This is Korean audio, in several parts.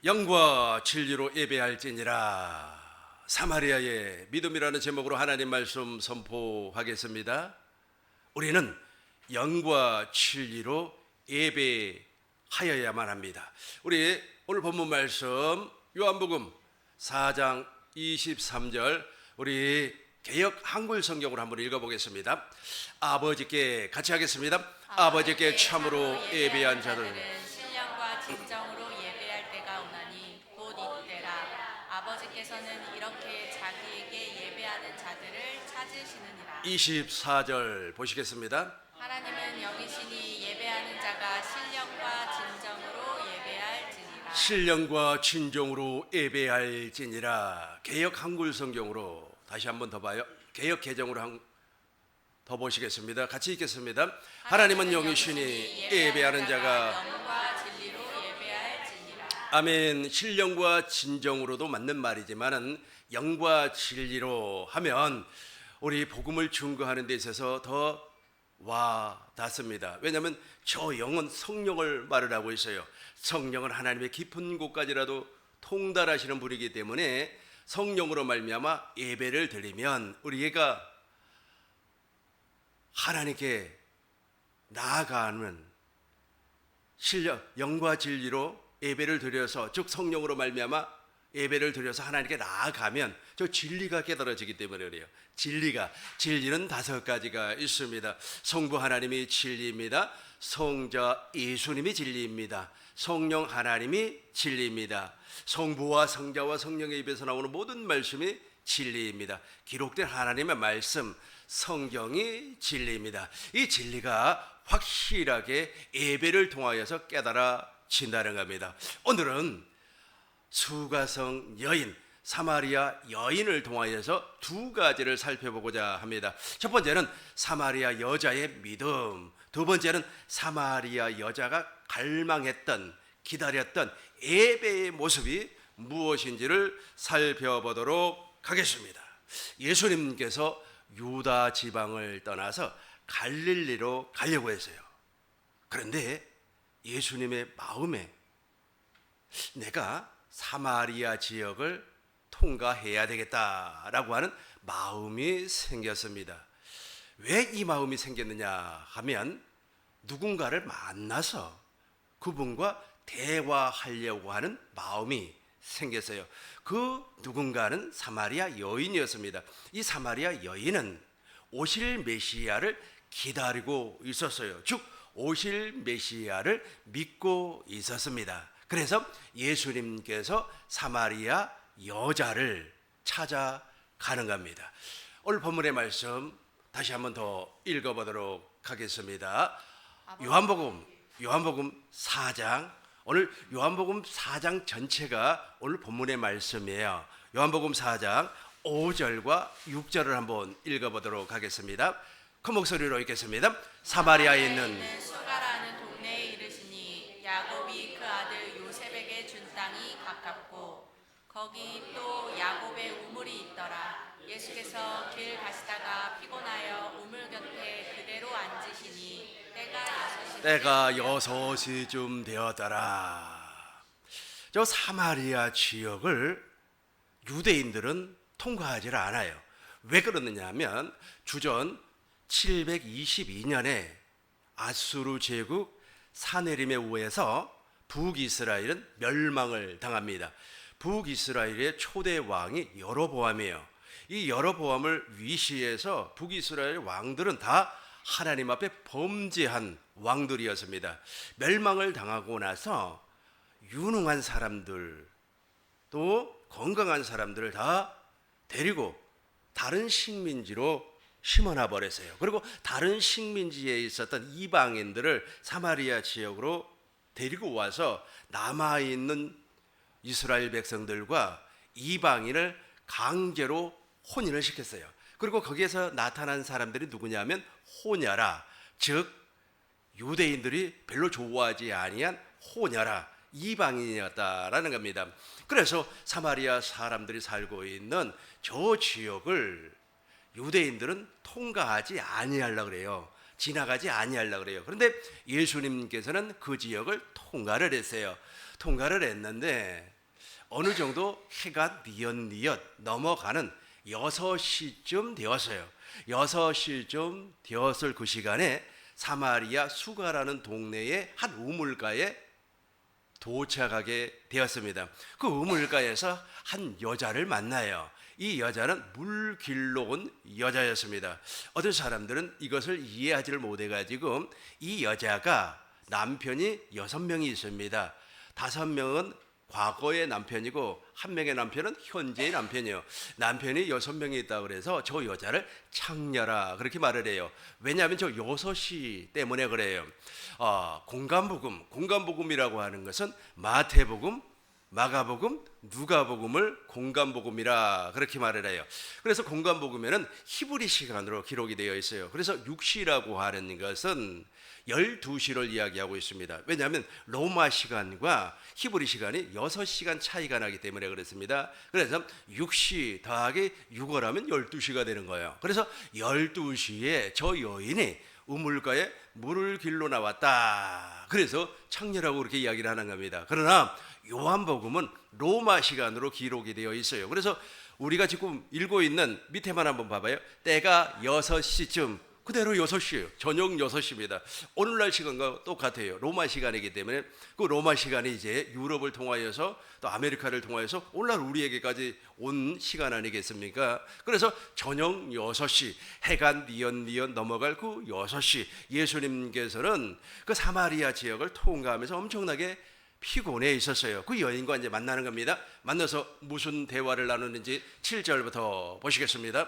영과 진리로 예배할지니라. 사마리아의 믿음이라는 제목으로 하나님 말씀 선포하겠습니다. 우리는 영과 진리로 예배하여야만 합니다. 우리 오늘 본문 말씀 요한복음 4장 23절 우리 개역 한글 성경으로 한번 읽어보겠습니다. 아버지께 같이 하겠습니다. 아버지께 참으로 예배한 자들 신령과 진정으로 예배할 때가 오나니 곧 이때라. 아버지께서는 이렇게 자기에게 예배하는 자들을 찾으시느니라. 24절 보시겠습니다. 하나님은 영이시니 예배하는 자가 신령과 진정으로 예배할지니라. 신령과 진정으로 예배할지니라. 개역 한글 성경으로 다시 한번 더 봐요. 개역 개정으로 더 보시겠습니다. 같이 읽겠습니다. 하나님은 영이시니 예배하는 자가 영과 진리로 예배할지니라. 아멘. 신령과 진정으로도 맞는 말이지만은 영과 진리로 하면 우리 복음을 증거하는 데 있어서 더 와닿습니다. 왜냐하면 저 영은 성령을 말을 하고 있어요. 성령은 하나님의 깊은 곳까지라도 통달하시는 분이기 때문에 성령으로 말미암아 예배를 드리면 우리가 하나님께 나아가는 신령, 영과 진리로 예배를 드려서 즉 성령으로 말미암아 예배를 드려서 하나님께 나아가면 저 진리가 깨달아지기 때문에 그래요. 진리는 5가지가 있습니다. 성부 하나님이 진리입니다. 성자 예수님이 진리입니다. 성령 하나님이 진리입니다. 성부와 성자와 성령의 입에서 나오는 모든 말씀이 진리입니다. 기록된 하나님의 말씀 성경이 진리입니다. 이 진리가 확실하게 예배를 통하여서 깨달아진다는 겁니다. 오늘은 수가성 여인, 사마리아 여인을 통하여서 2가지를 살펴보고자 합니다. 첫 번째는 사마리아 여자의 믿음, 두 번째는 사마리아 여자가 갈망했던, 기다렸던 예배의 모습이 무엇인지를 살펴보도록 하겠습니다. 예수님께서 유다 지방을 떠나서 갈릴리로 가려고 했어요. 그런데 예수님의 마음에 내가 사마리아 지역을 통과해야 되겠다라고 하는 마음이 생겼습니다. 왜 이 마음이 생겼느냐 하면 누군가를 만나서 그분과 대화하려고 하는 마음이 생겼어요. 그 누군가는 사마리아 여인이었습니다. 이 사마리아 여인은 오실 메시아를 기다리고 있었어요. 즉 오실 메시아를 믿고 있었습니다. 그래서 예수님께서 사마리아 여자를 찾아가는 겁니다. 오늘 본문의 말씀 다시 한번 더 읽어보도록 하겠습니다. 요한복음 4장, 오늘 요한복음 4장 전체가 오늘 본문의 말씀이에요. 요한복음 4장 5절과 6절을 한번 읽어보도록 하겠습니다. 큰 목소리로 읽겠습니다. 사마리아에 있는 수가라는 동네에 이르시니 야곱이 그 아들 요셉에게 준 땅이 가깝고 거기 또 야곱의 우물이 있더라. 예수께서 길 가시다가 피곤하여 우물 곁에 그대로 앉으시니 때가 6시쯤 되었더라. 저 사마리아 지역을 유대인들은 통과하지 않아요. 왜 그러느냐 하면 주전 722년에 아수르 제국 사네림에 의해서 북이스라엘은 멸망을 당합니다. 북이스라엘의 초대 왕이 여로보암이에요. 이 여로보암을 위시해서 북이스라엘 왕들은 다 하나님 앞에 범죄한 왕들이었습니다. 멸망을 당하고 나서 유능한 사람들 또 건강한 사람들을 다 데리고 다른 식민지로 심어놔 버렸어요. 그리고 다른 식민지에 있었던 이방인들을 사마리아 지역으로 데리고 와서 남아있는 이스라엘 백성들과 이방인을 강제로 혼인을 시켰어요. 그리고 거기에서 나타난 사람들이 누구냐면 호녀라, 즉 유대인들이 별로 좋아하지 아니한 호녀라, 이방인이었다라는 겁니다. 그래서 사마리아 사람들이 살고 있는 저 지역을 유대인들은 통과하지 아니하려고 그래요. 지나가지 아니하려고 그래요. 그런데 예수님께서는 그 지역을 통과를 했어요. 통과를 했는데 어느 정도 해가 뉘엿뉘엿 넘어가는 6시쯤 되었어요. 6시쯤 되었을 그 시간에 사마리아 수가라는 동네의 한 우물가에 도착하게 되었습니다. 그 우물가에서 한 여자를 만나요. 이 여자는 물길로 온 여자였습니다. 어떤 사람들은 이것을 이해하지를 못해가지고 이 여자가 남편이 6명이 있습니다. 5명은 과거의 남편이고 한 명의 남편은 현재의 남편이에요. 남편이 6명이 있다고 그래서 저 여자를 창녀라 그렇게 말을 해요. 왜냐하면 저 6시 때문에 그래요. 공간복음이라고 하는 것은 마태복음, 마가복음, 누가복음을 공간복음이라 그렇게 말을 해요. 그래서 공간복음에는 히브리 시간으로 기록이 되어 있어요. 그래서 6시라고 하는 것은 12시를 이야기하고 있습니다. 왜냐하면 로마 시간과 히브리 시간이 6시간 차이가 나기 때문에 그렇습니다. 그래서 6시 더하기 6을 하면 12시가 되는 거예요. 그래서 12시에 저 여인이 우물가에 물을 길러 나왔다. 그래서 창녀라고 그렇게 이야기를 하는 겁니다. 그러나 요한복음은 로마 시간으로 기록이 되어 있어요. 그래서 우리가 지금 읽고 있는 밑에만 한번 봐봐요. 때가 6시쯤 그대로 6시예요. 저녁 6시입니다. 오늘날 시간과 똑같아요. 로마 시간이기 때문에 그 로마 시간이 이제 유럽을 통하여서 또 아메리카를 통하여서 오늘날 우리에게까지 온 시간 아니겠습니까? 그래서 저녁 6시 해가 뉘엿뉘엿 넘어갈 그 6시 예수님께서는 그 사마리아 지역을 통과하면서 엄청나게 피곤해 있었어요. 그 여인과 이제 만나는 겁니다. 만나서 무슨 대화를 나누는지 7절부터 보시겠습니다.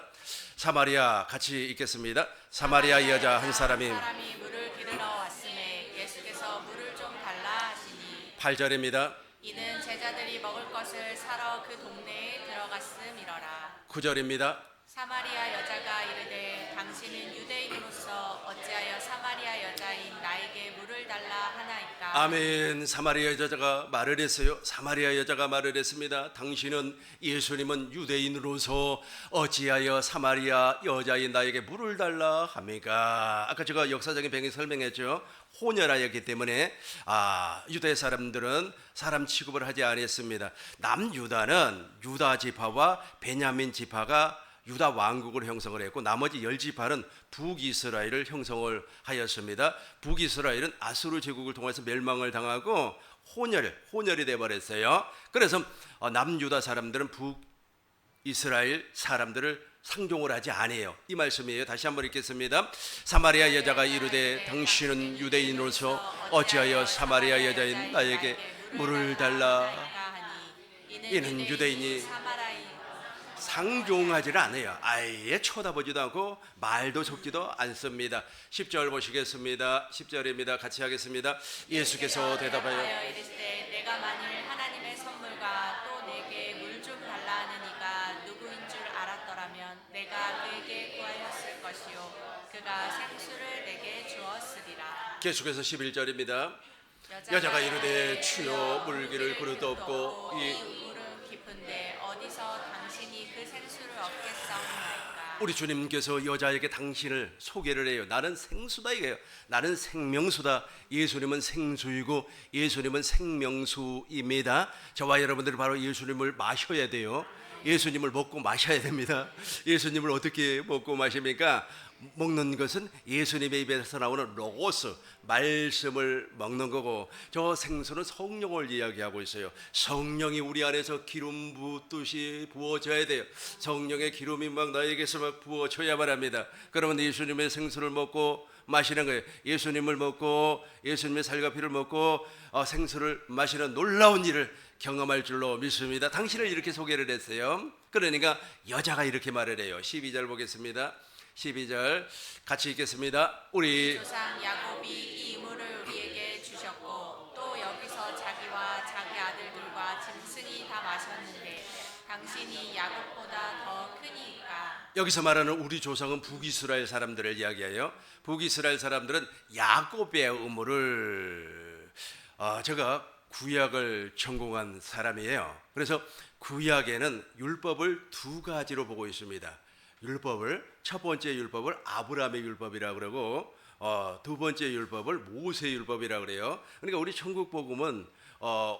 사마리아 같이 읽겠습니다. 사마리아 여자 한 사람이 물을 기르러 왔음에 예수께서 물을 좀 달라 하시니 8절입니다. 이는 제자들이 먹을 것을 사러 그 동네에 들어갔음이러라. 9절입니다. 사마리아 여자가 이르되 당신은 유대인으로서 어찌하여 사마리아 여자인 나에게 물을 달라 하나이까. 아멘. 사마리아 여자가 말을 했어요. 사마리아 여자가 말을 했습니다. 당신은 예수님은 유대인으로서 어찌하여 사마리아 여자인 나에게 물을 달라 합니까? 아까 제가 역사적인 배경 설명했죠. 혼혈하였기 때문에 유대 사람들은 사람 취급을 하지 않았습니다. 남유다는 유다 지파와 베냐민 지파가 유다 왕국을 형성을 했고 나머지 10지파는 북이스라엘을 형성을 하였습니다. 북이스라엘은 아수르 제국을 통해서 멸망을 당하고 혼혈이 되어버렸어요. 그래서 남유다 사람들은 북이스라엘 사람들을 상종을 하지 아니에요. 이 말씀이에요. 다시 한번 읽겠습니다. 사마리아 여자가 이르되 당신은 유대인으로서 어찌하여 사마리아 여자인 나에게 물을 달라. 이는 유대인이 상종하지를 않아요. 아예 쳐다보지도 않고 말도 섞지도 않습니다. 10절 보시겠습니다. 10절입니다. 같이 하겠습니다. 예수께서 대답하여 이르시되 내가 만일 하나님의 선물과 또 내게 물 좀 달라 하는 이가 누구인 줄 알았더라면 내가 그에게 구하였을 것이요 그가 생수를 내게 주었으리라. 계속해서 11절입니다. 여자가 이르되 주여 물기를 그릇도 없고 이 물은 깊은데 어디서 당신이 그 생수를 얻겠사옵나이까. 우리 주님께서 여자에게 당신을 소개를 해요. 나는 생수다 이거예요. 나는 생명수다. 예수님은 생수이고 예수님은 생명수입니다. 저와 여러분들이 바로 예수님을 마셔야 돼요. 예수님을 먹고 마셔야 됩니다. 예수님을 어떻게 먹고 마십니까? 먹는 것은 예수님의 입에서 나오는 로고스 말씀을 먹는 거고 저 생수는 성령을 이야기하고 있어요. 성령이 우리 안에서 기름 붓듯이 부어져야 돼요. 성령의 기름이 막 나에게서 막 부어져야만 합니다. 그러면 예수님의 생수를 먹고 마시는 거예요. 예수님을 먹고 예수님의 살과 피를 먹고 생수를 마시는 놀라운 일을 경험할 줄로 믿습니다. 당신을 이렇게 소개를 했어요. 그러니까 여자가 이렇게 말을 해요. 12절 보겠습니다. 12절 같이 읽겠습니다. 우리 조상 야곱이 이 물을 우리에게 주셨고 또 여기서 자기와 자기 아들들과 짐승이 다 마셨는데 당신이 야곱보다 더 크니까. 여기서 말하는 우리 조상은 북이스라엘 사람들을 이야기해요. 북이스라엘 사람들은 야곱의 우물을 제가 구약을 전공한 사람이에요. 그래서 구약에는 율법을 두 가지로 보고 있습니다. 율법을 첫 번째 율법을 아브라함의 율법이라고 그러고 두 번째 율법을 모세의 율법이라고 그래요. 그러니까 우리 천국 복음은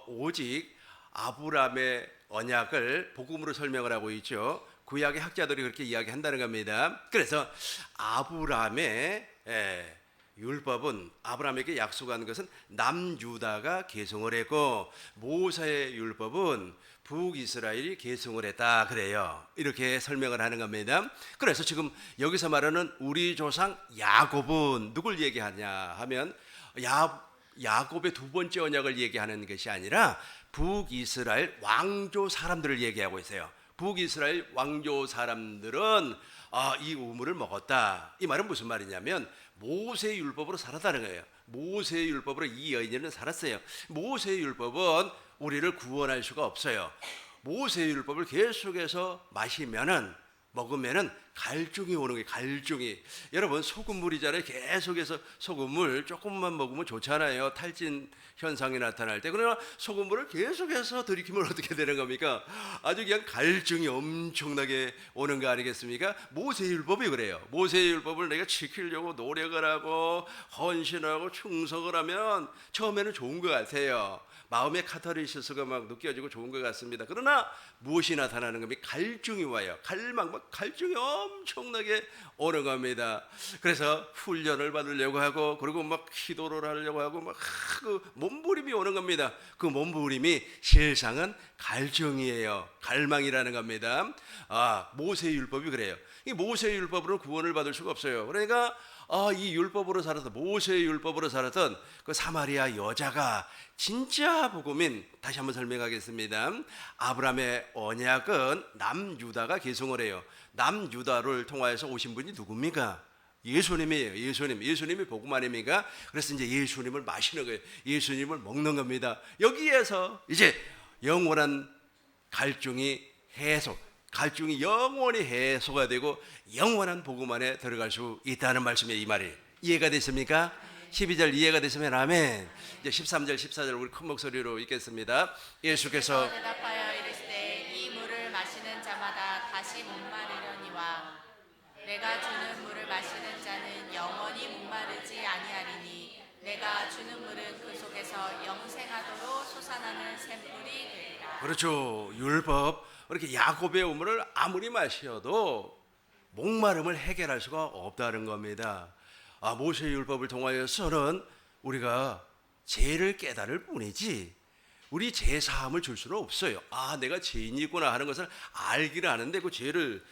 오직 아브라함의 언약을 복음으로 설명을 하고 있죠. 구약의 학자들이 그렇게 이야기한다는 겁니다. 그래서 아브라함의 율법은 아브라함에게 약속한 것은 남유다가 계승을 했고 모세의 율법은 북이스라엘이 계승을 했다 그래요. 이렇게 설명을 하는 겁니다. 그래서 지금 여기서 말하는 우리 조상 야곱은 누굴 얘기하냐 하면 야곱의 두 번째 언약을 얘기하는 것이 아니라 북이스라엘 왕조 사람들을 얘기하고 있어요. 북이스라엘 왕조 사람들은 이 우물을 먹었다. 이 말은 무슨 말이냐면 모세의 율법으로 살았다는 거예요. 모세의 율법으로 이 여인은 살았어요. 모세의 율법은 우리를 구원할 수가 없어요. 모세의 율법을 계속해서 먹으면은 갈증이 오는 거예요. 갈증이. 여러분 소금물이잖아요. 계속해서 소금물 조금만 먹으면 좋잖아요. 탈진 현상이 나타날 때. 그러나 소금물을 계속해서 들이키면 어떻게 되는 겁니까? 아주 그냥 갈증이 엄청나게 오는 거 아니겠습니까? 모세의 율법이 그래요. 모세의 율법을 내가 지키려고 노력을 하고 헌신하고 충성을 하면 처음에는 좋은 것 같아요. 마음의 카타르시스가 막 느껴지고 좋은 것 같습니다. 그러나 무엇이 나타나는 겁니까? 갈증이 와요. 갈증이 엄청나게 오는 겁니다. 그래서 훈련을 받으려고 하고 그리고 막 기도를 하려고 하고 막 그 몸부림이 오는 겁니다. 그 몸부림이 실상은 갈증이에요. 갈망이라는 겁니다. 모세의 율법이 그래요. 이 모세의 율법으로 구원을 받을 수가 없어요. 그러니까 이 율법으로 살았던 모세의 율법으로 살았던 그 사마리아 여자가 진짜 복음인, 다시 한번 설명하겠습니다. 아브라함의 언약은 남유다가 계승을 해요. 남유다를 통하여서 오신 분이 누굽니까? 예수님이에요. 예수님이 복음 아닙니까? 그래서 이제 예수님을 마시는 거예요. 예수님을 먹는 겁니다. 여기에서 이제 영원한 갈증이 영원히 해소가 되고 영원한 복음 안에 들어갈 수 있다는 말씀이에요. 이 말이 이해가 됐습니까? 12절 이해가 됐으면 아멘. 이제 13절 14절 우리 큰 목소리로 읽겠습니다. 예수께서 대답하여 이르시되 이 물을 마시는 자마다 다시 목마르려니와 내가 주는 물을 마시는 자는 영원히 목마르지 아니하리니 내가 주는 물은 그 속에서 영생하도록 솟아나는 샘물이 되리라. 그렇죠. 율법 이렇게 야곱의 우물을 아무리 마셔도 목마름을 해결할 수가 없다는 겁니다. 모세의 율법을 통하여서는 우리가 죄를 깨달을 뿐이지 우리 죄 사함을 줄 수는 없어요. 내가 죄인이구나 하는 것을 알기를 아는데 그 죄를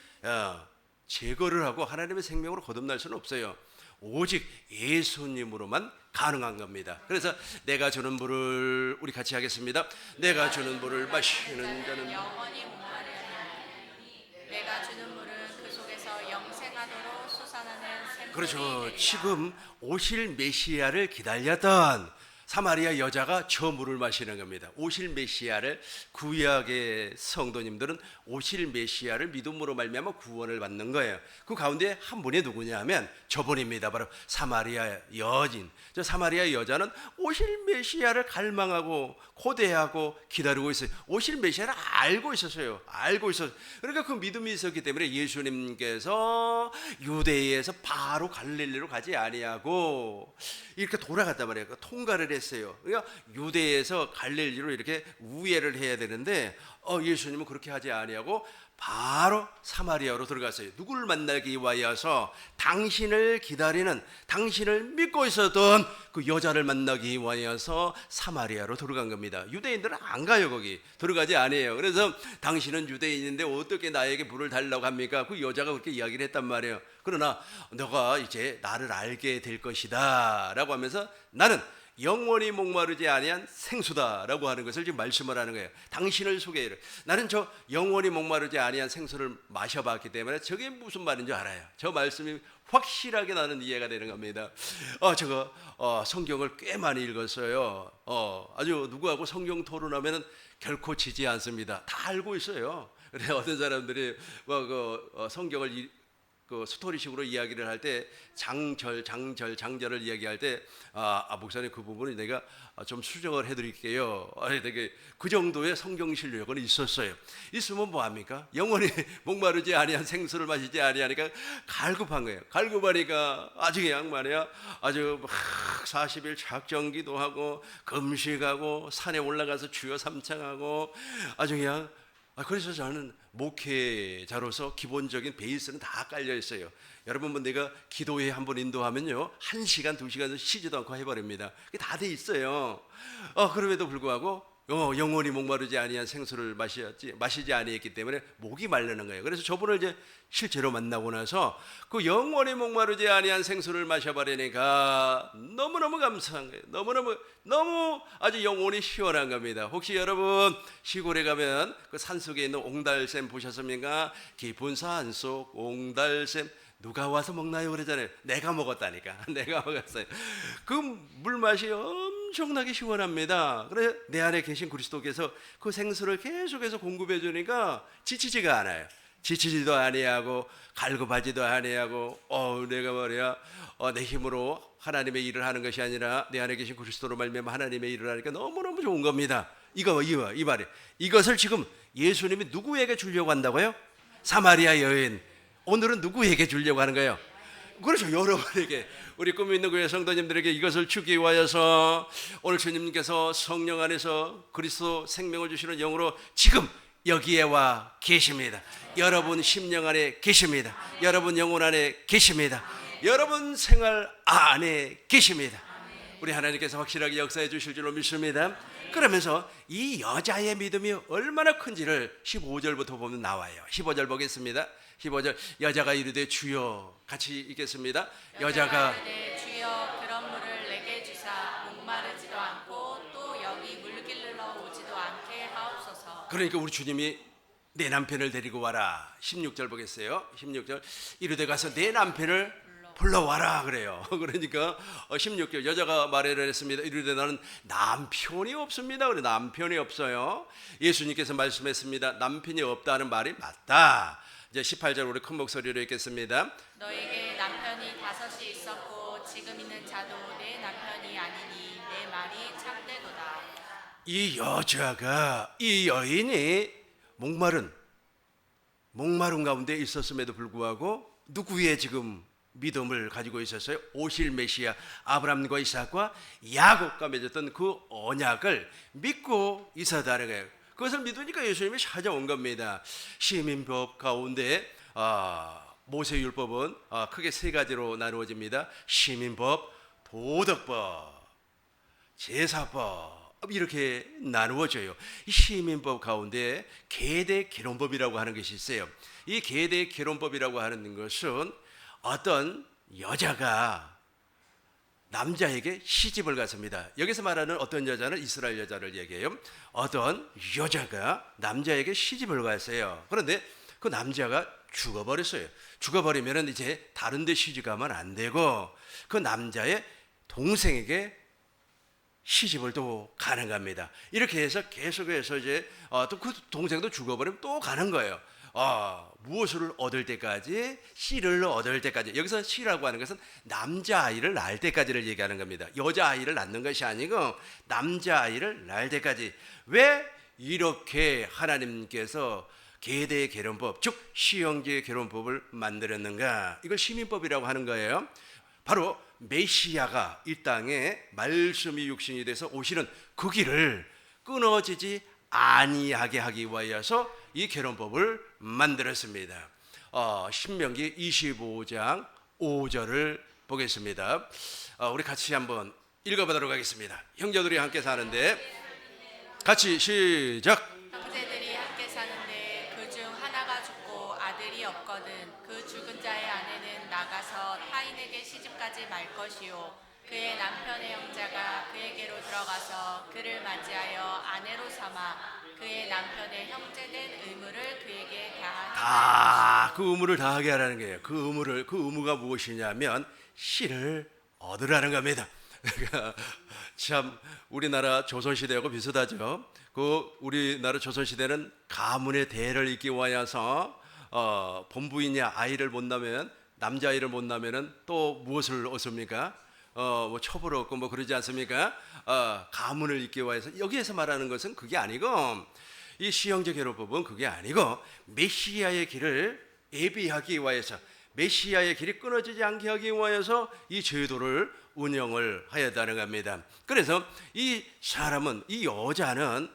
제거를 하고 하나님의 생명으로 거듭날 수는 없어요. 오직 예수님으로만 가능한 겁니다. 그래서 내가 주는 물을 우리 같이 하겠습니다. 내가 주는 물을 마시는 자는 영원히 목마르리니 내가 주는 물은 그 속에서 영생하도록 솟아나는 샘물이 그렇죠. 되리라. 지금 오실 메시아를 기다렸던 사마리아 여자가 저 물을 마시는 겁니다. 오실 메시아를 구약의 성도님들은 오실 메시아를 믿음으로 말미암아 구원을 받는 거예요. 그 가운데 한 분이 누구냐 하면 저분입니다. 바로 사마리아 여인. 저 사마리아 여자는 오실 메시아를 갈망하고 고대하고 기다리고 있어요. 오실 메시아를 알고 있었어요. 그러니까 그 믿음이 있었기 때문에 예수님께서 유대에서 바로 갈릴리로 가지 아니하고 이렇게 돌아갔단 말이에요. 통과를 했어요. 그러니까 유대에서 갈릴리로 이렇게 우회를 해야 되는데 예수님은 그렇게 하지 아니하고 바로 사마리아로 들어갔어요. 누구를 만나기 위하여서 당신을 기다리는, 당신을 믿고 있었던 그 여자를 만나기 위하여서 사마리아로 들어간 겁니다. 유대인들은 안 가요. 거기 들어가지 않아요. 그래서 당신은 유대인인데 어떻게 나에게 물을 달라고 합니까? 그 여자가 그렇게 이야기를 했단 말이에요. 그러나 너가 이제 나를 알게 될 것이다 라고 하면서 나는 영원히 목마르지 아니한 생수다라고 하는 것을 지금 말씀을 하는 거예요. 당신을 소개해요. 나는 저 영원히 목마르지 아니한 생수를 마셔봤기 때문에 저게 무슨 말인지 알아요. 저 말씀이 확실하게 나는 이해가 되는 겁니다. 성경을 꽤 많이 읽었어요. 아주 누구하고 성경 토론하면은 결코 지지 않습니다. 다 알고 있어요. 그래 어떤 사람들이 성경을 그 스토리식으로 이야기를 할 때 장절을 이야기할 때 목사님 그 부분은 내가 좀 수정을 해드릴게요. 되게 그 정도의 성경 실력은 있었어요. 있으면 뭐 합니까? 영원히 목마르지 아니한 생수를 마시지 아니하니까 갈급한 거예요. 갈급하니까 아주 그냥 말이야 아주 막 40일 작정기도 하고 금식하고 산에 올라가서 주여 삼창하고 아주 그냥 그래서 저는 목회자로서 기본적인 베이스는 다 깔려 있어요. 여러분 뭐 내가 기도회 한번 인도하면요 1시간 2시간 쉬지도 않고 해버립니다. 그게 다 돼 있어요. 그럼에도 불구하고 영원히 목마르지 아니한 생수를 마시지 아니했기 때문에 목이 마르는 거예요. 그래서 저분을 이제 실제로 만나고 나서 그 영원히 목마르지 아니한 생수를 마셔버리니까 너무너무 감사한 거예요. 너무 아주 영혼이 시원한 겁니다. 혹시 여러분 시골에 가면 그 산속에 있는 옹달샘 보셨습니까? 깊은 산속 옹달샘 누가 와서 먹나요? 그러잖아요. 내가 먹었다니까. 내가 먹었어요. 그 물맛이 엄청나게 시원합니다. 그래서 내 안에 계신 그리스도께서 그 생수를 계속해서 공급해 주니까 지치지가 않아요. 지치지도 아니하고 갈급하지도 아니하고 내가 말이야 내 힘으로 하나님의 일을 하는 것이 아니라 내 안에 계신 그리스도로 말미암아 하나님의 일을 하니까 너무너무 좋은 겁니다. 이 말이 이것을 지금 예수님이 누구에게 주려고 한다고요? 사마리아 여인. 오늘은 누구에게 주려고 하는 거예요? 그렇죠. 여러분에게 우리 꿈이 있는 교회 성도님들에게 이것을 주기 위하여서 오늘 주님께서 성령 안에서 그리스도 생명을 주시는 영으로 지금 여기에 와 계십니다. 여러분 심령 안에 계십니다. 여러분 영혼 안에 계십니다. 여러분 생활 안에 계십니다. 우리 하나님께서 확실하게 역사해 주실 줄로 믿습니다. 그러면서 이 여자의 믿음이 얼마나 큰지를 15절부터 보면 나와요. 15절 보겠습니다. 15절 여자가 이르되 주여 같이 읽겠습니다. 여자가 이르되 주여 그런 물을 내게 주사 목마르지도 않고 또 여기 물길로 오지도 않게 하옵소서. 그러니까 우리 주님이 내 남편을 데리고 와라. 16절 보겠어요. 16절 이르되 가서 내 남편을 불러와라 그래요. 그러니까 16절 여자가 말을 했습니다. 이르되 나는 남편이 없습니다. 그래 남편이 없어요. 예수님께서 말씀했습니다. 남편이 없다는 말이 맞다. 이제 18절 우리 큰 목소리로 읽겠습니다. 너에게 남편이 5이 있었고 지금 있는 자도 내 남편이 아니니 내 말이 참되도다. 이 여인이 목마른 가운데 있었음에도 불구하고 누구의 지금 믿음을 가지고 있었어요? 오실 메시아 아브라함과 이삭과 야곱과 맺었던 그 언약을 믿고 있었다는 거예요. 그것을 믿으니까 예수님이 찾아온 겁니다. 시민법 가운데 모세율법은 크게 3가지로 나누어집니다. 시민법, 도덕법, 제사법 이렇게 나누어져요. 이 시민법 가운데 계대결혼법이라고 하는 것이 있어요. 이 계대결혼법이라고 하는 것은 어떤 여자가 남자에게 시집을 갔습니다. 여기서 말하는 어떤 여자는 이스라엘 여자를 얘기해요. 어떤 여자가 남자에게 시집을 갔어요. 그런데 그 남자가 죽어버렸어요. 죽어버리면 이제 다른 데 시집가면 안 되고 그 남자의 동생에게 시집을 또 가는 겁니다. 이렇게 해서 계속해서 이제 또 그 동생도 죽어버리면 또 가는 거예요. 무엇을 얻을 때까지? 씨를 얻을 때까지. 여기서 씨라고 하는 것은 남자아이를 낳을 때까지를 얘기하는 겁니다. 여자아이를 낳는 것이 아니고 남자아이를 낳을 때까지. 왜 이렇게 하나님께서 계대결혼법, 즉 시형제 결혼법을 만들었는가? 이걸 시민법이라고 하는 거예요. 바로 메시아가 이 땅에 말씀이 육신이 돼서 오시는 그 길을 끊어지지 아니하게 하기 위하여서 이 결혼법을 만들었습니다. 신명기 25장 5절을 보겠습니다. 우리 같이 한번 읽어보도록 하겠습니다. 형제들이 함께 사는데 같이 시작. 형제들이 함께 사는데 그 중 하나가 죽고 아들이 없거든 그 죽은 자의 아내는 나가서 타인에게 시집가지 말 것이요 그의 남편의 형제가 그에게로 들어가서 그를 맞이하여 아내로 삼아 그의 남편의 형제된 의무를 그에게 다하니 그 의무를 다하게 하라는 거예요. 그 의무가 무엇이냐면 씨를 얻으라는 겁니다. 그러니까 참 우리나라 조선시대하고 비슷하죠. 그 우리나라 조선시대는 가문의 대를 잇기 위하여서 본부인이 아이를 못 낳으면 남자아이를 못 낳으면은 또 무엇을 얻습니까? 뭐 처벌 얻고 뭐 그러지 않습니까? 가문을 잇기 위해서. 여기에서 말하는 것은 그게 아니고, 이 시형제 계로법은 그게 아니고 메시아의 길을 예비하기 위해서, 메시아의 길이 끊어지지 않게 하기 위해서 이 제도를 운영을 하였다는 겁니다. 그래서 이 사람은, 이 여자는,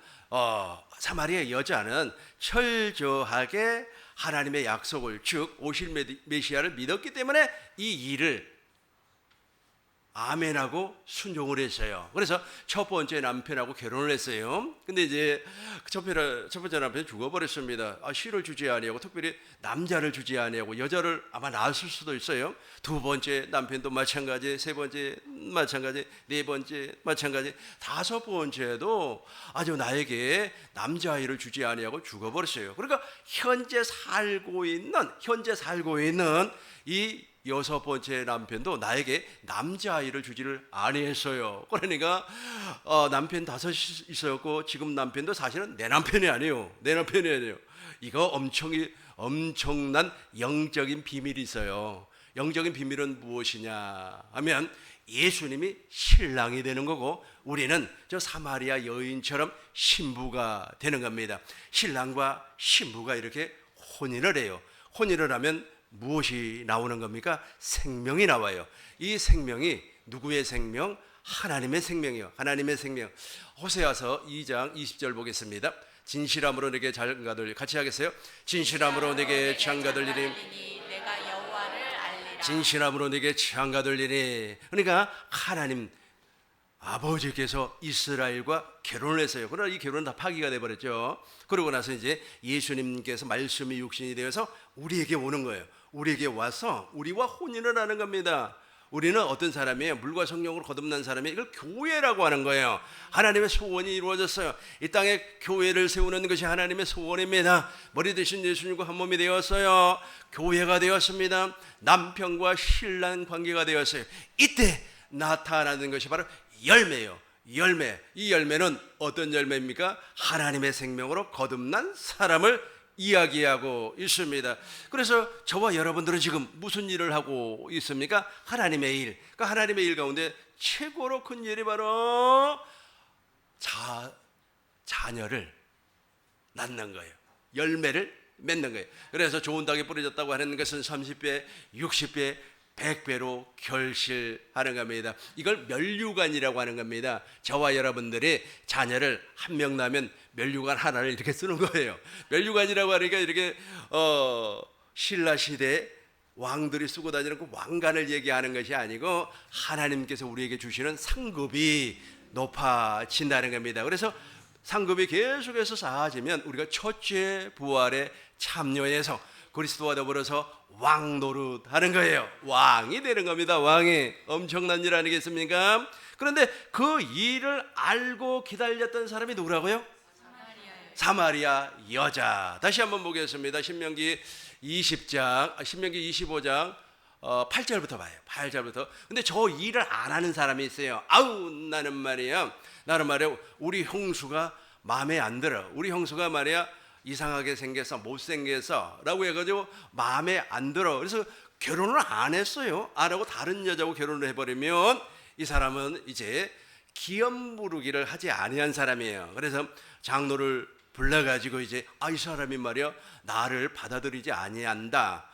사마리아 여자는 철저하게 하나님의 약속을, 즉 오실 메시아를 믿었기 때문에 이 일을 아멘하고 순종을 했어요. 그래서 첫 번째 남편하고 결혼을 했어요. 근데 이제 첫 번째 남편이 죽어버렸습니다. 씨를 주지 아니하고, 특별히 남자를 주지 아니하고 여자를 아마 낳았을 수도 있어요. 두 번째 남편도 마찬가지, 세 번째 마찬가지, 네 번째 마찬가지, 다섯 번째도 아주 나에게 남자아이를 주지 아니하고 죽어버렸어요. 그러니까 현재 살고 있는 이 여섯 번째 남편도 나에게 남자아이를 주지를 아니했어요. 그러니까 남편 다섯이 있었고, 지금 남편도 사실은 내 남편이 아니에요. 이거 엄청난 영적인 비밀이 있어요. 영적인 비밀은 무엇이냐 하면 예수님이 신랑이 되는 거고, 우리는 저 사마리아 여인처럼 신부가 되는 겁니다. 신랑과 신부가 이렇게 혼인을 해요. 혼인을 하면 무엇이 나오는 겁니까? 생명이 나와요. 이 생명이 누구의 생명? 하나님의 생명이요. 하나님의 생명. 호세아서 2장 20절 보겠습니다. 진실함으로 내게 장가들, 같이 하겠어요? 진실함으로 내게 장가들리니, 내가 여호와를 알리라. 진실함으로 내게 장가들리니. 그러니까 하나님 아버지께서 이스라엘과 결혼을 했어요. 그러나 이 결혼은 다 파기가 돼버렸죠. 그러고 나서 이제 예수님께서 말씀이 육신이 되어서 우리에게 오는 거예요. 우리에게 와서 우리와 혼인을 하는 겁니다. 우리는 어떤 사람이에요? 물과 성령으로 거듭난 사람이, 이걸 교회라고 하는 거예요. 하나님의 소원이 이루어졌어요. 이 땅에 교회를 세우는 것이 하나님의 소원입니다. 머리 대신 예수님과 한 몸이 되었어요. 교회가 되었습니다. 남편과 신랑 관계가 되었어요. 이때 나타나는 것이 바로 열매예요. 열매. 이 열매는 어떤 열매입니까? 하나님의 생명으로 거듭난 사람을 이야기하고 있습니다. 그래서 저와 여러분들은 지금 무슨 일을 하고 있습니까? 하나님의 일. 그러니까 하나님의 일 가운데 최고로 큰 일이 바로 자녀를 낳는 거예요. 열매를 맺는 거예요. 그래서 좋은 땅에 뿌려졌다고 하는 것은 30배, 60배, 100배로 결실하는 겁니다. 이걸 멸류관이라고 하는 겁니다. 저와 여러분들이 자녀를 한 명 낳으면 멸류관 하나를 이렇게 쓰는 거예요. 멸류관이라고 하니까 이렇게 신라 시대 왕들이 쓰고 다니는 그 왕관을 얘기하는 것이 아니고, 하나님께서 우리에게 주시는 상급이 높아진다는 겁니다. 그래서 상급이 계속해서 쌓아지면 우리가 첫째 부활에 참여해서 그리스도와 더불어서 왕 노릇하는 거예요. 왕이 되는 겁니다. 왕이. 엄청난 일 아니겠습니까? 그런데 그 일을 알고 기다렸던 사람이 누구라고요? 사마리아 여자. 다시 한번 보겠습니다. 신명기 25장 8절부터 봐요. 8절부터. 근데 저 일을 안 하는 사람이 있어요. 나는 말이야 우리 형수가 마음에 안 들어. 우리 형수가 말이야 이상하게 생겨서, 못생겨서 라고 해가지고 마음에 안 들어. 그래서 결혼을 안 했어요. 안 하고 다른 여자하고 결혼을 해버리면 이 사람은 이제 기업 부르기를 하지 아니한 사람이에요. 그래서 장로를 불러가지고 이제 이 사람이 말이야 나를 받아들이지 아니한다,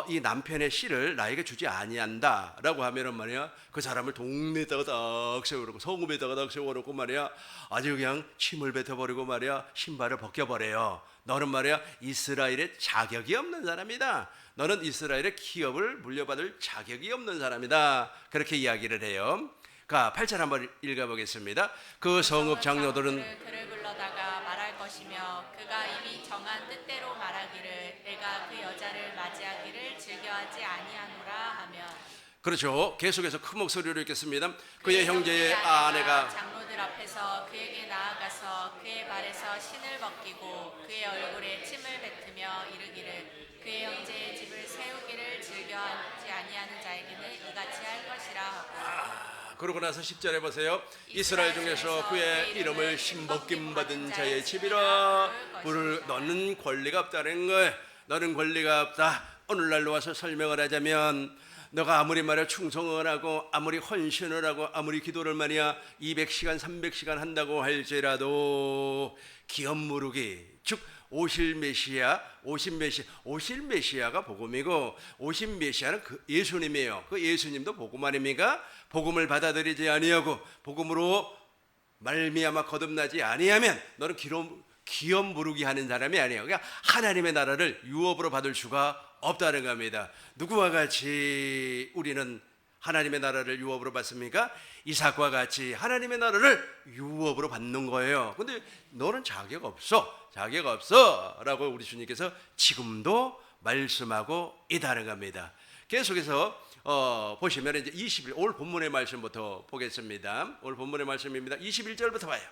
이 남편의 씨를 나에게 주지 아니한다 라고 하면은 말이야 그 사람을 동네에다가 딱 세워놓고, 성읍에다가 딱 세워놓고 말이야 아주 그냥 침을 뱉어버리고 말이야 신발을 벗겨버려요. 너는 말이야 이스라엘의 자격이 없는 사람이다. 너는 이스라엘의 기업을 물려받을 자격이 없는 사람이다. 그렇게 이야기를 해요. 8절 한번 읽어보겠습니다. 그 성읍 장로들은 그를 불러다가 말할 것이며, 그가 이미 정한 뜻대로 말하기를 내가 그 여자를 맞이하기를 즐겨하지 아니하노라 하면. 그렇죠. 계속해서 큰 목소리로 읽겠습니다. 그의 형제의 아내가 장로들 앞에서 그에게 나아가서 그의 발에서 신을 벗기고 그의 얼굴에 침을 뱉으며 이르기를 그의 형제의 집을 세우기를 즐겨하지 아니하는 자에게는 이같이 할 것이라 하고. 그러고 나서 10절에 보세요. 이스라엘 중에서 그의 이름을 신벗김 받은 자의 집이라. 너는 권리가 없다는 거예요. 너는 권리가 없다. 오늘날로 와서 설명을 하자면 너가 아무리 말이야 충성을 하고 아무리 헌신을 하고 아무리 기도를 말이야 200시간 300시간 한다고 할지라도 기업무르기 즉 오실 메시아가 복음이고 오신 메시아는 그 예수님이에요. 그 예수님도 복음 아닙니까? 복음을 받아들이지 아니하고 복음으로 말미암아 거듭나지 아니하면 너는 기업 무르기 하는 사람이 아니에요. 그러니까 하나님의 나라를 유업으로 받을 수가 없다는 겁니다. 누구와 같이 우리는 하나님의 나라를 유업으로 받습니까? 이삭과 같이 하나님의 나라를 유업으로 받는 거예요. 근데 너는 자격 없어 라고 우리 주님께서 지금도 말씀하고 있다는 겁니다. 계속해서 보시면 이제 21, 올 본문의 말씀부터 보겠습니다. 올 본문의 말씀입니다. 21절부터 봐요.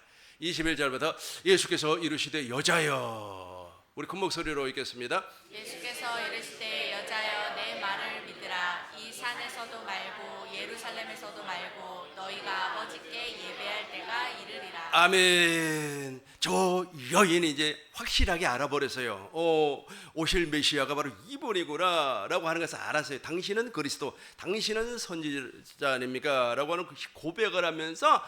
21절부터 예수께서 이르시되 여자여, 우리 큰 목소리로 읽겠습니다. 예수께서 이르시되 여자여 내 말을 믿으라. 이 산에서도 말고 예루살렘에서도 말고 너희가 아버지께 예배할 때가 이르리라. 아멘. 저 여인이 이제 확실하게 알아버렸어요. 오실 메시아가 바로 이분이구나 라고 하는 것을 알았어요. 당신은 그리스도, 당신은 선지자 아닙니까? 라고 하는 고백을 하면서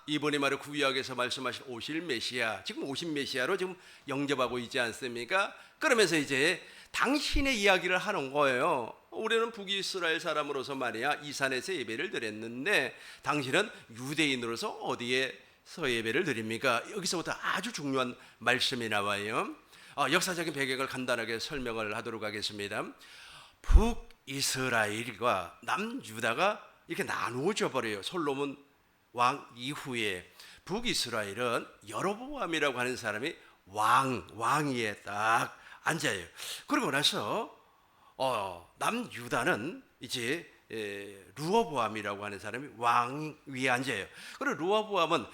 이분이 바로 구약에서 말씀하신 오실 메시아, 지금 오신 메시아로 지금 영접하고 있지 않습니까? 그러면서 이제 당신의 이야기를 하는 거예요. 우리는 북이스라엘 사람으로서 말이야 이 산에서 예배를 드렸는데 당신은 유대인으로서 어디에서 예배를 드립니까? 여기서부터 아주 중요한 말씀이 나와요. 역사적인 배경을 간단하게 설명을 하도록 하겠습니다. 북이스라엘과 남유다가 이렇게 나누어져 버려요. 솔로몬 왕 이후에 북이스라엘은 여로보암이라고 하는 사람이 왕위에 딱 앉아요. 그러고 나서 남유다는 이제 르호보암이라고 하는 사람이 왕 위에 앉아요. 그리고 르호보암은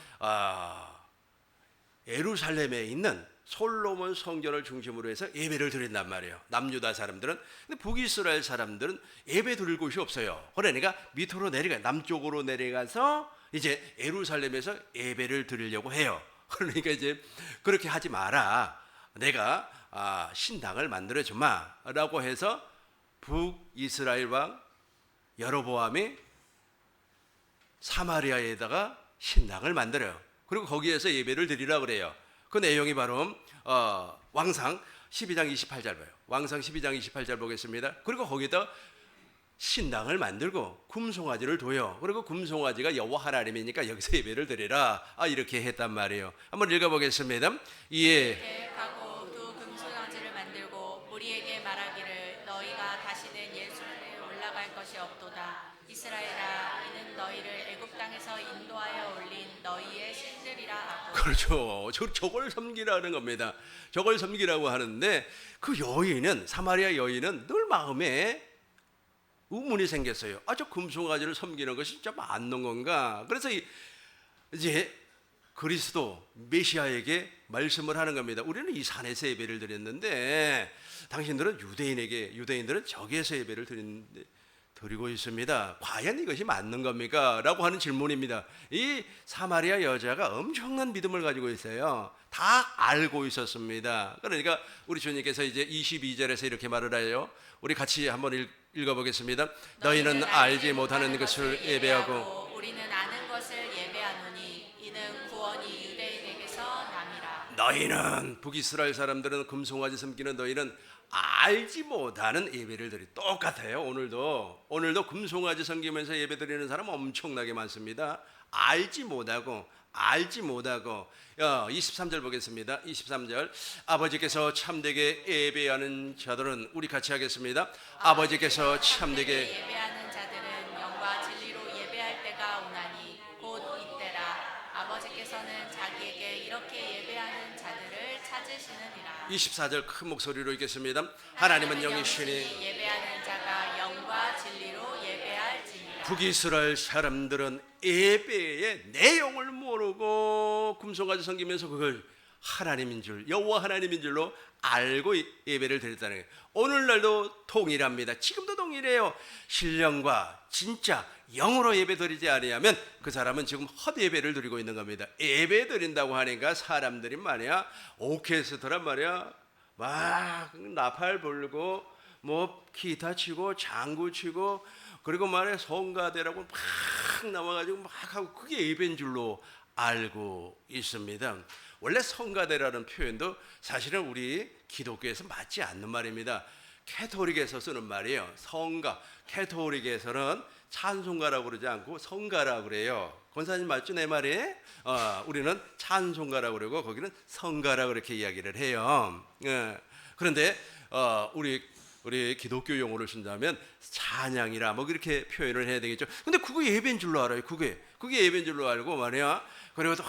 예루살렘에 있는 솔로몬 성전을 중심으로 해서 예배를 드린단 말이에요. 남유다 사람들은. 근데 북이스라엘 사람들은 예배 드릴 곳이 없어요. 그러니까 밑으로 남쪽으로 내려가서 이제 예루살렘에서 예배를 드리려고 해요. 그러니까 이제 그렇게 하지 마라. 내가 신당을 만들어 주마라고 해서 북이스라엘 왕 여로보암이 사마리아에다가 신당을 만들어요. 그리고 거기에서 예배를 드리라 그래요. 그 내용이 바로 왕상 12장 28절 봐요. 왕상 12장 28절 보겠습니다. 그리고 거기다 신당을 만들고 금송아지를 둬요. 그리고 금송아지가 여호와 하나님이니까 여기서 예배를 드리라. 이렇게 했단 말이에요. 한번 읽어보겠습니다. 이에 하고 두 금송아지를 만들고 무리에게 말하기를 너희가 다시는 예루살렘에 올라갈 것이 없도다. 이스라엘아, 이는 너희를 애굽 땅에서 인도하여 올린 너희의 신들이라 하고. 그렇죠. 저걸 섬기라는 겁니다. 저걸 섬기라고 하는데 그 여인은 사마리아 여인은 늘 마음에 의문이 생겼어요. 저 금송아지를 섬기는 것이 진짜 맞는 건가? 그래서 이제 그리스도 메시아에게 말씀을 하는 겁니다. 우리는 이 산에서 예배를 드렸는데 당신들은 유대인들은 저기에서 예배를 드리고 있습니다. 과연 이것이 맞는 겁니까? 라고 하는 질문입니다. 이 사마리아 여자가 엄청난 믿음을 가지고 있어요. 다 알고 있었습니다. 그러니까 우리 주님께서 이제 22절에서 이렇게 말을 해요. 우리 같이 한번 읽어보겠습니다. 너희는 알지 못하는 것을 예배하고 우리는 아는 것을 예배하노니 이는 구원이 유대인에게서 남이라. 너희는 북이스라엘 사람들은 금송아지 섬기는 너희는 알지 못하는 예배를 드리. 똑같아요. 오늘도 금송아지 섬기면서 예배 드리는 사람 엄청나게 많습니다. 알지 못하고 23절 보겠습니다. 23절 아버지께서 참되게 예배하는 자들은 우리 같이 하겠습니다. 아버지께서 참되게 예배하는 자들은 영과 진리로 예배할 때가 오나니 곧 이때라. 아버지께서는 자기에게 이렇게 예배하는 자들을 찾으시느니라. 24절 큰 목소리로 읽겠습니다. 하나님은 영이시니 예배하는 자가 영과 진리로 예배할지니라. 북이스라엘 사람들은 예배의 내용을 모르고 금송아지 섬기면서 그걸 하나님인 줄, 여호와 하나님인 줄로 알고 예배를 드렸다는 거예요. 오늘날도 동일합니다. 지금도 동일해요. 신령과 진짜 영으로 예배 드리지 아니하면 그 사람은 지금 헛 예배를 드리고 있는 겁니다. 예배 드린다고 하니까 사람들이 말이야 오케스트라 말이야 막 나팔 불고 뭐 기타 치고 장구 치고 그리고 말에 성가대라고 막 나와가지고 막 하고 그게 예배인 줄로 알고 있습니다. 원래 성가대라는 표현도 사실은 우리 기독교에서 맞지 않는 말입니다. 캐토릭에서 쓰는 말이에요. 성가. 캐토릭에서는 찬송가라고 그러지 않고 성가라고 그래요. 권사님 맞죠 내 말이? 우리는 찬송가라고 그러고 거기는 성가라고 그렇게 이야기를 해요. 그런데 우리 기독교 용어를 쓴다면 찬양이라 뭐 그렇게 표현을 해야 되겠죠. 근데 그거 예배인 줄로 알아요. 그게 예배인 줄로 알고 말이야. 그리고 또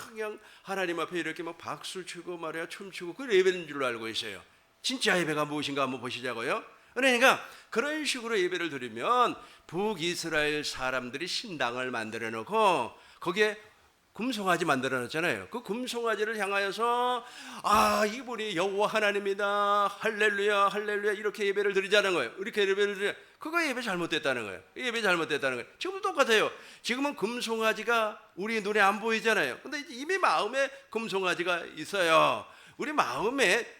그냥 하나님 앞에 이렇게 막 박수 치고 말이야 춤추고 그 예배인 줄로 알고 있어요. 진짜 예배가 무엇인가 한번 보시자고요. 그러니까 그런 식으로 예배를 드리면 북이스라엘 사람들이 신당을 만들어 놓고 거기에 금송아지 만들어 놨잖아요. 그 금송아지를 향하여서 이분이 여호와 하나님이다 할렐루야 할렐루야 이렇게 예배를 드리자는 거예요. 이렇게 예배를 드려. 그거 예배 잘못됐다는 거예요. 예배 잘못됐다는 거예요. 지금도 똑같아요. 지금은 금송아지가 우리 눈에 안 보이잖아요. 근데 이미 마음에 금송아지가 있어요. 우리 마음에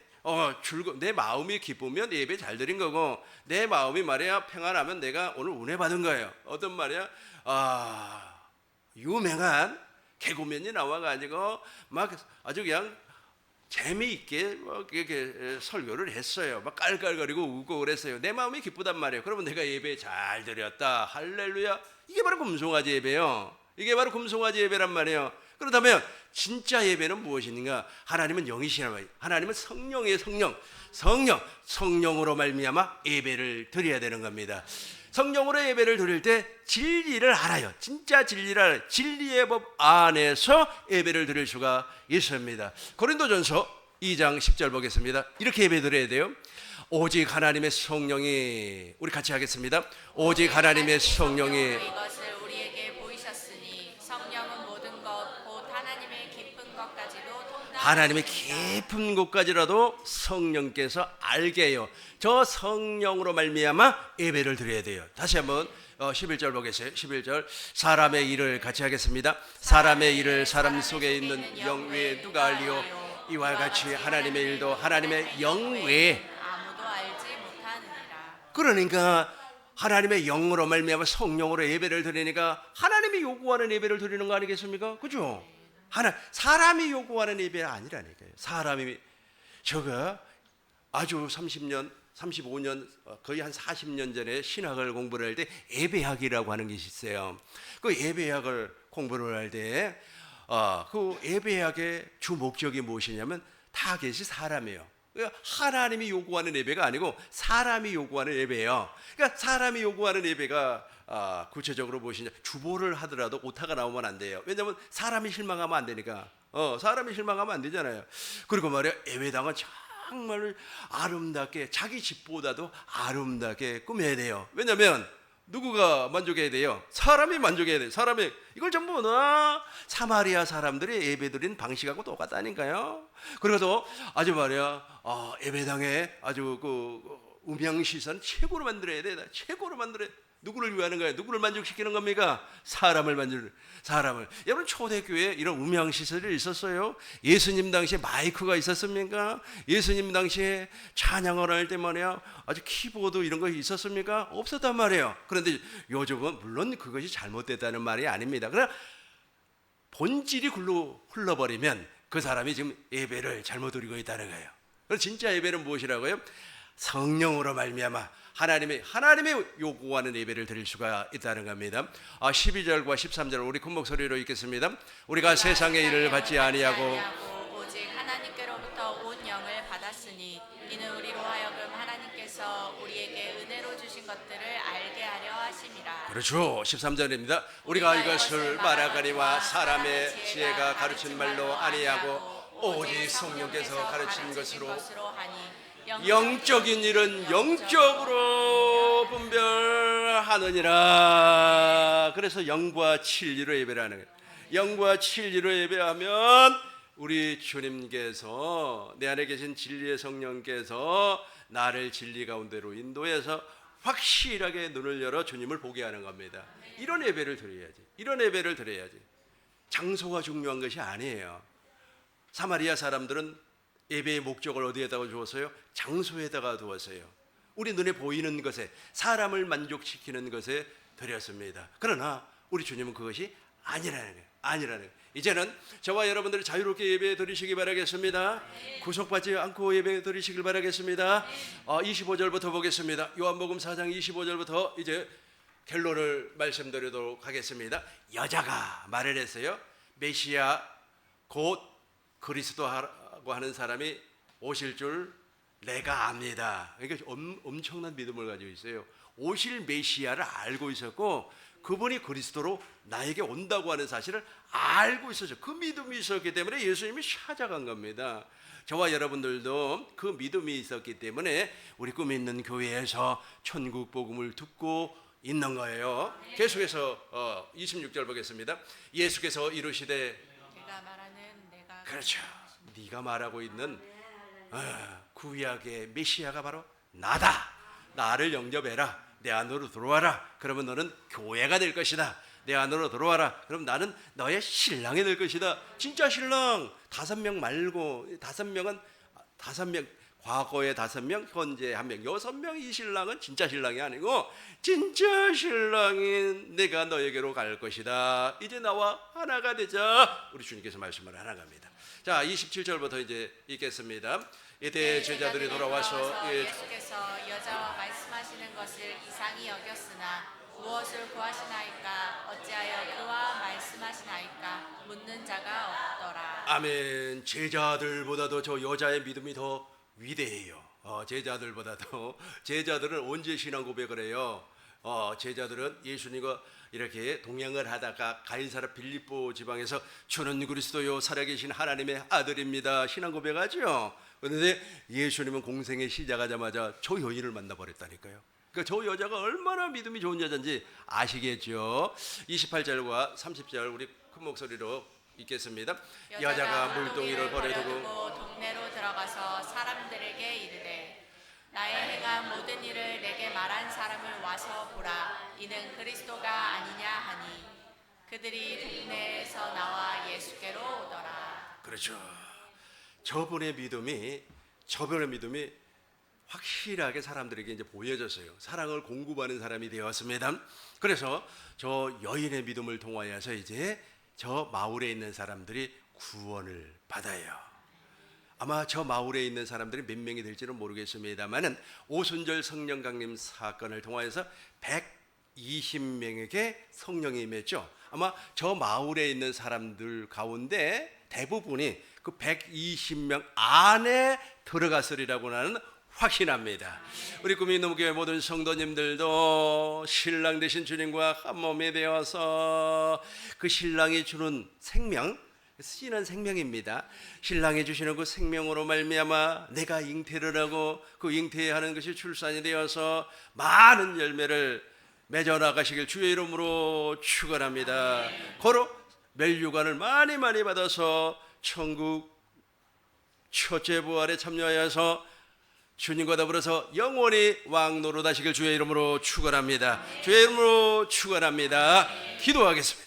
내 마음이 기쁘면 예배 잘 드린 거고 내 마음이 말이야 평안하면 내가 오늘 은혜 받은 거예요. 어떤 말이야 유명한 개그맨이 나와가지고 막 아주 그냥 재미있게 막 이렇게 설교를 했어요. 막 깔깔거리고 웃고 그랬어요. 내 마음이 기쁘단 말이에요. 그러면 내가 예배 잘 드렸다 할렐루야. 이게 바로 금송아지 예배요. 이게 바로 금송아지 예배란 말이에요. 그렇다면 진짜 예배는 무엇인가? 하나님은 영이시란 말이에요. 하나님은 성령의 성령으로 말미암아 예배를 드려야 되는 겁니다. 성령으로 예배를 드릴 때 진리를 알아요. 진짜 진리를 알아요. 진리의 법 안에서 예배를 드릴 수가 있습니다. 고린도전서 2장 10절 보겠습니다. 이렇게 예배 드려야 돼요. 오직 하나님의 성령이 우리 같이 하겠습니다. 오직 하나님의 성령이 이것을 우리에게 보이셨으니 성령은 모든 것 곧 하나님의 깊은 것까지도 하나님의 깊은 곳까지라도 성령께서 알게 해요. 저 성령으로 말미암아 예배를 드려야 돼요. 다시 한번 11절 보겠어요. 11절 사람의 일을 같이 하겠습니다. 사람의 일을 사람 속에 있는 영 외에 누가 알리요? 이와 같이 하나님의 일도 하나님의 영 외에 아무도 알지 못하느니라. 그러니까 하나님의 영으로 말미암아 성령으로 예배를 드리니까 하나님이 요구하는 예배를 드리는 거 아니겠습니까? 그죠? 사람이 요구하는 예배가 아니라니까요. 사람이 저가 아주 30년, 35년 거의 한 40년 전에 신학을 공부를 할 때 예배학이라고 하는 것이 있어요. 그 예배학을 공부를 할 때 그 예배학의 주 목적이 무엇이냐면 타겟이 사람이에요. 그러니까 하나님이 요구하는 예배가 아니고 사람이 요구하는 예배예요. 그러니까 사람이 요구하는 예배가 구체적으로 무엇이냐? 주보를 하더라도 오타가 나오면 안 돼요. 왜냐하면 사람이 실망하면 안 되니까. 사람이 실망하면 안 되잖아요. 그리고 말이야 예배당은 정말 아름답게 자기 집보다도 아름답게 꾸며야 돼요. 왜냐하면 누구가 만족해야 돼요? 사람이 만족해야 돼요. 사람이 이걸 전부 다 사마리아 사람들이 예배드린 방식하고 똑같다니까요. 그래서 아주 말이야 예배당에 아주 그 음향시선 최고로 만들어야 돼. 최고로 만들어야 돼. 누구를 위하는 거예요? 누구를 만족시키는 겁니까? 사람을. 여러분 초대교회에 이런 음향시설이 있었어요? 예수님 당시에 마이크가 있었습니까? 예수님 당시에 찬양을 할 때 말이야 아주 키보드 이런 거 있었습니까? 없었단 말이에요. 그런데 요즘은 물론 그것이 잘못됐다는 말이 아닙니다. 그러나 본질이 흘러버리면 그 사람이 지금 예배를 잘못 드리고 있다는 거예요. 그래서 진짜 예배는 무엇이라고요? 성령으로 말미암아 하나님의 요구하는 예배를 드릴 수가 있다는 겁니다. 12절과 13절 우리 큰 목소리로 읽겠습니다. 우리가 세상의 일을 받지 아니하고 오직 하나님께로부터 온 영을 받았으니 이는 우리로 하여금 하나님께서 우리에게 은혜로 주신 것들을 알게 하려 하심이라. 그렇죠. 13절입니다. 우리가 이것을 말하거니와 사람의 지혜가 가르친 말로 아니하고 오직 성령께서 가르친 것으로 하니 영적인 일은 영적으로 분별하느니라. 그래서 영과 진리로 예배를 하는 거예요. 영과 진리로 예배하면 우리 주님께서 내 안에 계신 진리의 성령께서 나를 진리 가운데로 인도해서 확실하게 눈을 열어 주님을 보게 하는 겁니다. 이런 예배를 드려야지. 장소가 중요한 것이 아니에요. 사마리아 사람들은 예배의 목적을 어디에다가 두었어요? 장소에다가 두었어요. 우리 눈에 보이는 것에, 사람을 만족시키는 것에 드렸습니다. 그러나 우리 주님은 그것이 아니라는 거예요. 이제는 저와 여러분들이 자유롭게 예배 드리시기 바라겠습니다. 구속받지 않고 예배 드리시길 바라겠습니다. 25절부터 보겠습니다. 요한복음 4장 25절부터 이제 결론을 말씀드리도록 하겠습니다. 여자가 말을 했어요. 메시아 곧 그리스도라고 하는 사람이 오실 줄 내가 압니다. 그러니까 엄청난 믿음을 가지고 있어요. 오실 메시아를 알고 있었고 그분이 그리스도로 나에게 온다고 하는 사실을 알고 있었죠. 그 믿음이 있었기 때문에 예수님이 찾아간 겁니다. 저와 여러분들도 그 믿음이 있었기 때문에 우리 꿈 있는 교회에서 천국 복음을 듣고 있는 거예요. 계속해서 26절 보겠습니다. 예수께서 이르시되, 네가 말하는 내가 그렇죠, 네가 말하고 있는 구약의 메시아가 바로 나다. 나를 영접해라. 내 안으로 들어와라. 그러면 너는 교회가 될 것이다. 내 안으로 들어와라. 그럼 나는 너의 신랑이 될 것이다. 진짜 신랑 5명 말고 5명은 5명, 과거에 5명, 현재 1명, 6명. 이 신랑은 진짜 신랑이 아니고 진짜 신랑인 내가 너에게로 갈 것이다. 이제 나와 하나가 되자. 우리 주님께서 말씀을 하나 갑니다. 자, 27절부터 이제 읽겠습니다. 이때 제자들이 돌아와서 예수께서 여자와 말씀하시는 것을 이상히 여겼으나 무엇을 구하시나이까 어찌하여 그와 말씀하시나이까 묻는 자가 없더라. 아멘. 제자들보다도 저 여자의 믿음이 더 위대해요. 제자들보다도. 제자들은 언제 신앙 고백을 해요? 제자들은 예수님과 이렇게 동행을 하다가 가이사랴 빌립보 지방에서 주는 그리스도요 살아계신 하나님의 아들입니다 신앙 고백하죠. 그런데 예수님은 공생에 시작하자마자 저 여인을 만나버렸다니까요. 그러니까 저 여자가 얼마나 믿음이 좋은 여자인지 아시겠죠. 28절과 30절 우리 큰 목소리로 읽겠습니다. 여자가 물동이를 버려두고 동네로 들어가서 사람들에게 이르되 나의 행한 모든 일을 내게 말한 사람을 와서 보라. 이는 그리스도가 아니냐 하니 그들이 동네에서 나와 예수께로 오더라. 그렇죠. 저분의 믿음이 확실하게 사람들에게 이제 보여졌어요. 사랑을 공급하는 사람이 되었습니다. 그래서 저 여인의 믿음을 통하여서 이제 저 마을에 있는 사람들이 구원을 받아요. 아마 저 마을에 있는 사람들이 몇 명이 될지는 모르겠습니다만은 오순절 성령 강림 사건을 통하여서 120명에게 성령이 임했죠. 아마 저 마을에 있는 사람들 가운데 대부분이 그 120명 안에 들어갔으리라고 나는 확신합니다. 우리 꿈이 있는 교회 모든 성도님들도 신랑 되신 주님과 한 몸이 되어서 그 신랑이 주는 생명, 쓰이는 생명입니다. 신랑이 주시는 그 생명으로 말미암아 내가 잉태를 하고 그 잉태하는 것이 출산이 되어서 많은 열매를 맺어 나가시길 주의 이름으로 축원합니다. 고로 멸류관을 많이 받아서 천국 첫째 부활에 참여하여서 주님과 더불어서 영원히 왕노릇하시길 주의 이름으로 축원합니다. 주의 이름으로 축원합니다. 기도하겠습니다.